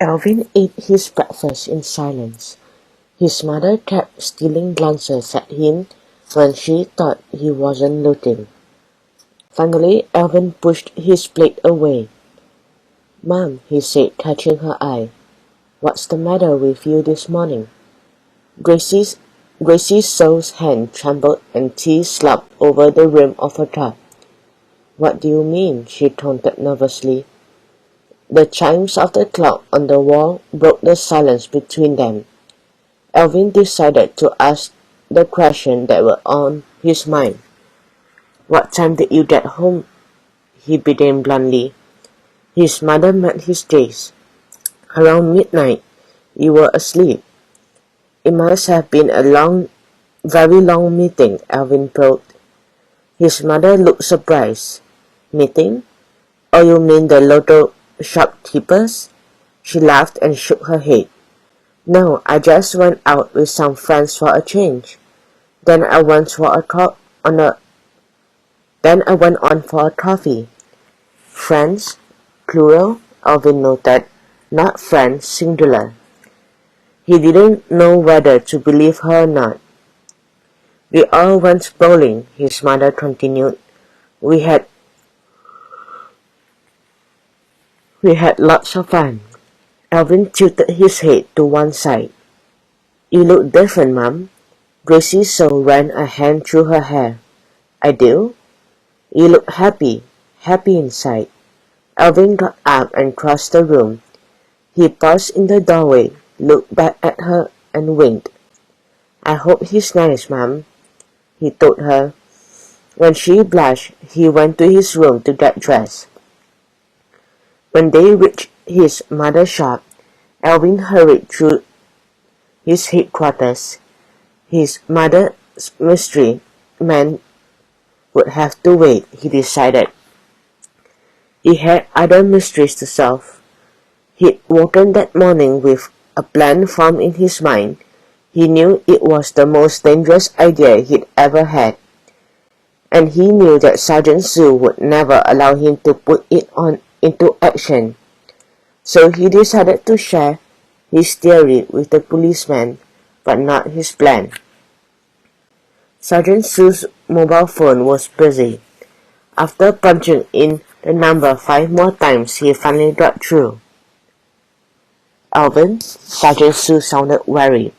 Alvin ate his breakfast in silence. His mother kept stealing glances at him when she thought he wasn't looking. Finally, Alvin pushed his plate away. "Mom," he said, catching her eye, "what's the matter with you this morning?" Gracie So's hand trembled and tea slopped over the rim of her cup. "What do you mean?" she taunted nervously. The chimes of the clock on the wall broke the silence between them. Alvin decided to ask the question that was on his mind. "What time did you get home?" he began bluntly. His mother met his gaze. "Around midnight. You were asleep." "It must have been a very long meeting," Alvin probed. His mother looked surprised. "Meeting? Oh, you mean the local shopkeepers?" She laughed and shook her head. "No, I just went out with some friends for a change. Then I went on for a coffee." "Friends? Plural?" Alvin noted. "Not friends, singular." He didn't know whether to believe her or not. "We all went bowling," his mother continued. We had lots of fun." Alvin tilted his head to one side. "You look different, Mum." Gracie So ran a hand through her hair. "I do? You look happy inside." Alvin got up and crossed the room. He paused in the doorway, looked back at her, and winked. "I hope he's nice, Mum," he told her. When she blushed, he went to his room to get dressed. When they reached his mother's shop, Alvin hurried through his headquarters. His mother's mystery man would have to wait, he decided. He had other mysteries to solve. He'd woken that morning with a plan formed in his mind. He knew it was the most dangerous idea he'd ever had. And he knew that Sergeant Sue would never allow him to put it into action. So he decided to share his theory with the policeman, but not his plan. Sergeant Sue's mobile phone was busy. After punching in the number 5 more times, he finally got through. "Alvin?" Sergeant Sue sounded worried.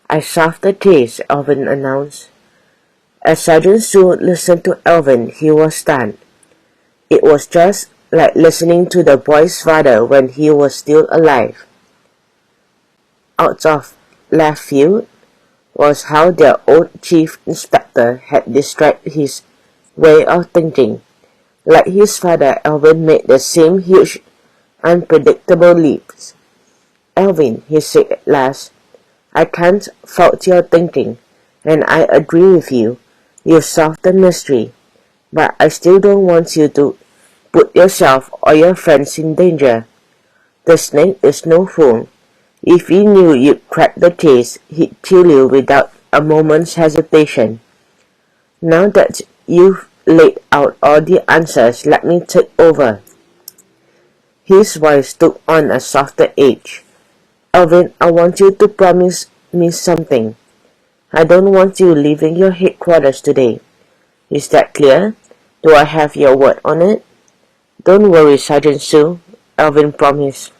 "I solved the case," Alvin announced. As Sergeant Sue listened to Alvin, he was stunned. It was just like listening to the boy's father when he was still alive. Out of left field was how their old chief inspector had described his way of thinking. Like his father, Alvin made the same huge, unpredictable leaps. "Alvin," he said at last, "I can't fault your thinking, and I agree with you. You've solved the mystery, but I still don't want you to put yourself or your friends in danger. The snake is no fool. If he knew you'd crack the case, he'd kill you without a moment's hesitation. Now that you've laid out all the answers, let me take over." His voice took on a softer edge. "Alvin, I want you to promise me something. I don't want you leaving your headquarters today. Is that clear? Do I have your word on it?" "Don't worry, Sergeant Sue," Alvin promised.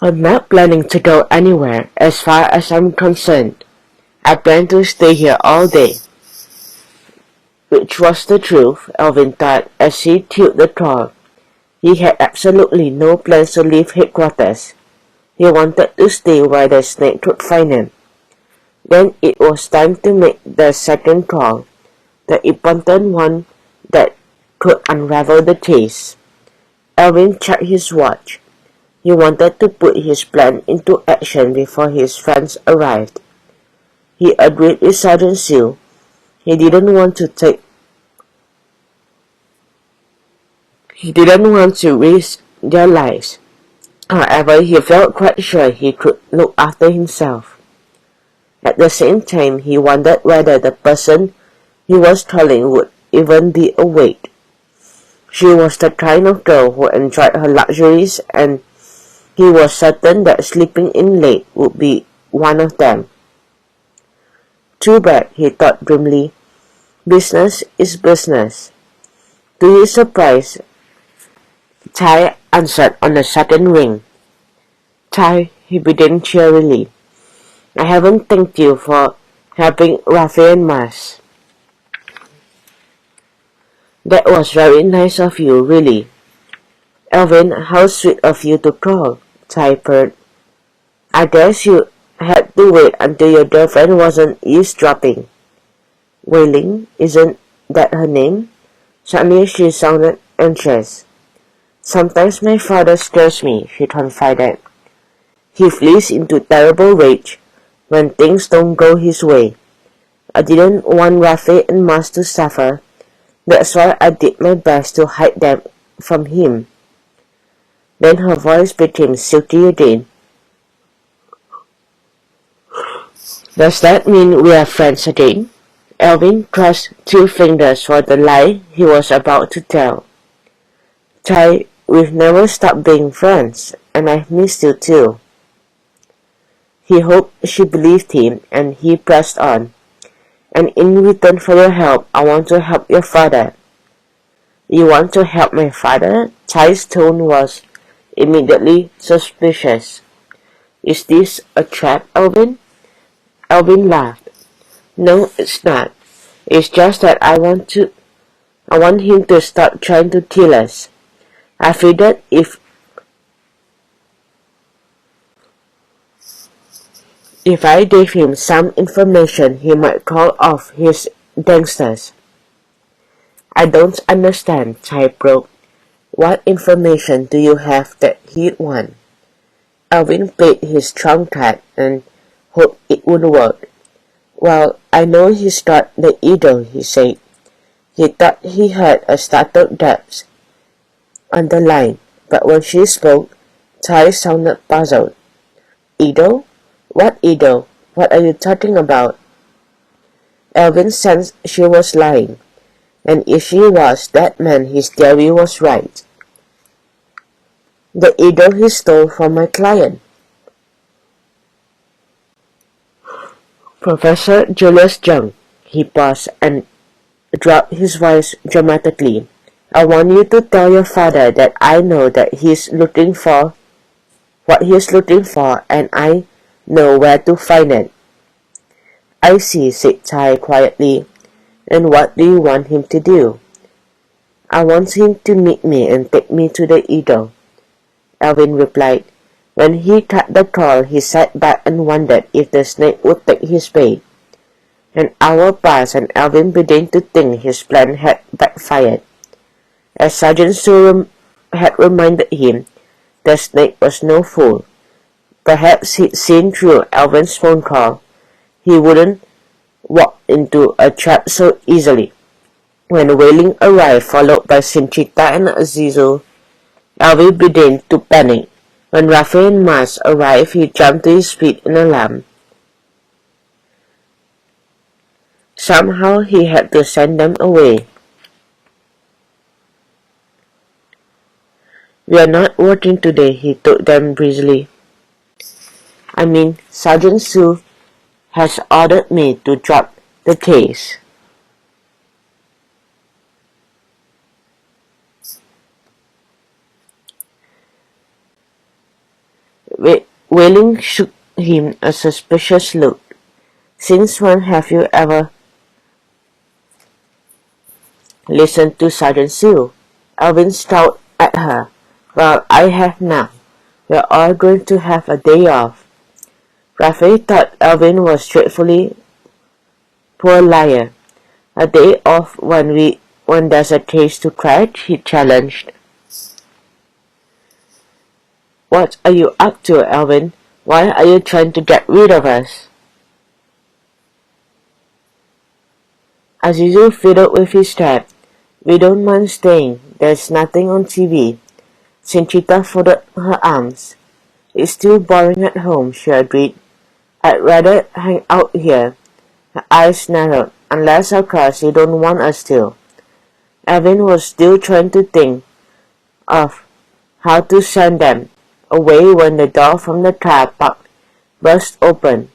"I'm not planning to go anywhere as far as I'm concerned. I plan to stay here all day." Which was the truth, Alvin thought as he tilled the car. He had absolutely no plans to leave headquarters. He wanted to stay where the snake could find him. Then it was time to make the second call, the important one that could unravel the case. Alvin checked his watch. He wanted to put his plan into action before his friends arrived. He agreed with Sergeant Sue. He didn't want to risk their lives. However, he felt quite sure he could look after himself. At the same time, he wondered whether the person he was calling would even be awake. She was the kind of girl who enjoyed her luxuries, and he was certain that sleeping in late would be one of them. Too bad, he thought grimly. Business is business. To his surprise, Tai answered on a sudden ring. Tai, he began cheerily. I haven't thanked you for helping Rafi and Mas. That was very nice of you, really. Alvin, how sweet of you to call, Tai purred. I guess you had to wait until your girlfriend wasn't eavesdropping. Wailing, isn't that her name? Suddenly she sounded anxious. Sometimes my father scares me, she confided. He flees into terrible rage when things don't go his way. I didn't want Rafi and Mas to suffer. That's why I did my best to hide them from him. Then her voice became silky again. Does that mean we are friends again? Alvin crossed two fingers for the lie he was about to tell. Tai, we've never stopped being friends, and I've missed you too. He hoped she believed him, and he pressed on. And in return for your help, I want to help your father. You want to help my father? Tai's tone was immediately suspicious. Is this a trap, Alvin? Alvin laughed. No, it's not. It's just that I want him to stop trying to kill us. I figured if I gave him some information, he might call off his gangsters. I don't understand, Tai broke. What information do you have that he'd want? Alvin played his trump card and hoped it would work. Well, I know he's got the Edo, he said. He thought he heard a startled gasp on the line, but when she spoke, Tai sounded puzzled. Edo? What Edo? What are you talking about? Alvin sensed she was lying, and if she was, that meant his theory was right. The Edo he stole from my client. Professor Julius Jung. He paused and dropped his voice dramatically. I want you to tell your father that I know that he's looking for what he's looking for, and I know where to find it. I see, said Tai quietly. And what do you want him to do? I want him to meet me and take me to the Edo, Alvin replied. When he cut the call, he sat back and wondered if the snake would take his bait. An hour passed, and Alvin began to think his plan had backfired. As Sergeant Sue had reminded him, the snake was no fool. Perhaps he'd seen through Alvin's phone call. He wouldn't walk into a trap so easily. When Wailing arrived, followed by Sinchita and Azizu, Alvin began to panic. When Rafi and Mas arrived, he jumped to his feet in alarm. Somehow he had to send them away. We are not working today, he told them breezily. I mean, Sergeant Sue has ordered me to drop the case. Wailing shook him a suspicious look. Since when have you ever listened to Sergeant Sue? Alvin scowled at her. Well, I have now. We're all going to have a day off. Rafi thought Alvin was dreadfully poor liar. A day off when there's a case to crack, he challenged. What are you up to, Alvin? Why are you trying to get rid of us? Azizu fiddled with his strap. We don't mind staying. There's nothing on TV. Sinchita folded her arms. It's too boring at home, she agreed. I'd rather hang out here. Her eyes narrowed. Unless, of course, you don't want us to. Alvin was still trying to think of how to send them away when the door from the car park burst open.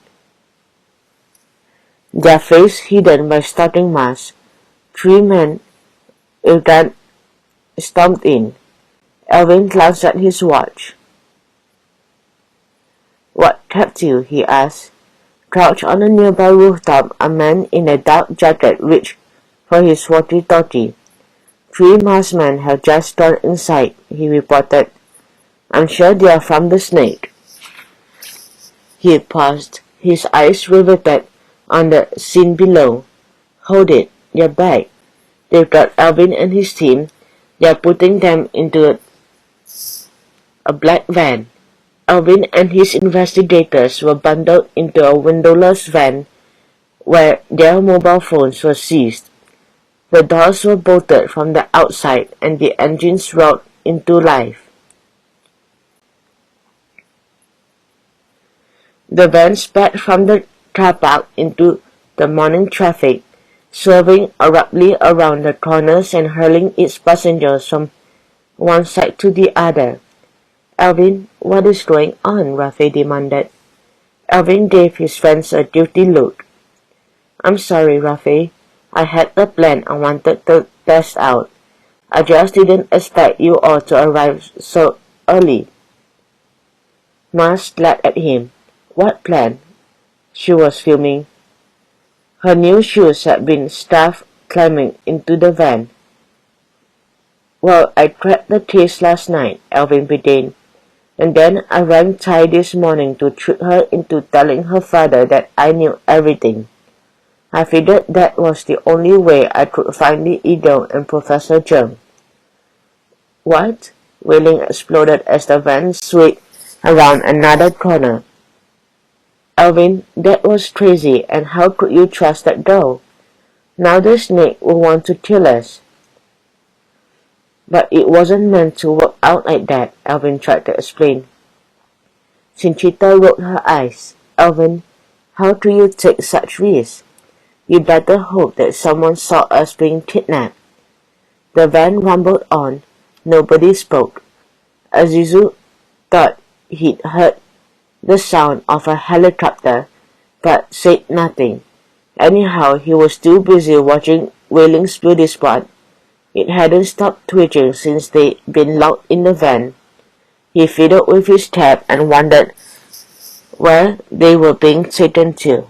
Their face hidden by starting masks, 3 men Ilgan stomped in. Alvin glanced at his watch. "What kept you?" he asked. Crouched on a nearby rooftop, a man in a dark jacket reached for his walkie-talkie. "3 masked men have just gone inside," he reported. "I'm sure they are from the Snake." He paused, his eyes riveted on the scene below. "Hold it, they're back. They've got Alvin and his team. They're putting them into a black van." Alvin and his investigators were bundled into a windowless van where their mobile phones were seized. The doors were bolted from the outside and the engines roared into life. The van sped from the car park into the morning traffic, swerving abruptly around the corners and hurling its passengers from one side to the other. "Alvin, what is going on?" Rafe demanded. Alvin gave his friends a guilty look. "I'm sorry, Rafe. I had a plan I wanted to test out. I just didn't expect you all to arrive so early." Mars glared at him. "What plan?" She was fuming. Her new shoes had been staff climbing into the van. "Well, I cracked the case last night," Alvin began, "and then I rang Ty this morning to trick her into telling her father that I knew everything. I figured that was the only way I could find the Eagle and Professor Jung." "What?" Wailing exploded as the van swayed around another corner. "Alvin, that was crazy, and how could you trust that girl? Now the Snake will want to kill us." "But it wasn't meant to work out like that," Alvin tried to explain. Cinchita rolled her eyes. "Alvin, how do you take such risks? You better hope that someone saw us being kidnapped." The van rumbled on. Nobody spoke. Azizu thought he'd heard the sound of a helicopter, but said nothing. Anyhow, he was too busy watching Wailing's beauty spot. It hadn't stopped twitching since they'd been locked in the van. He fiddled with his cap and wondered where they were being taken to.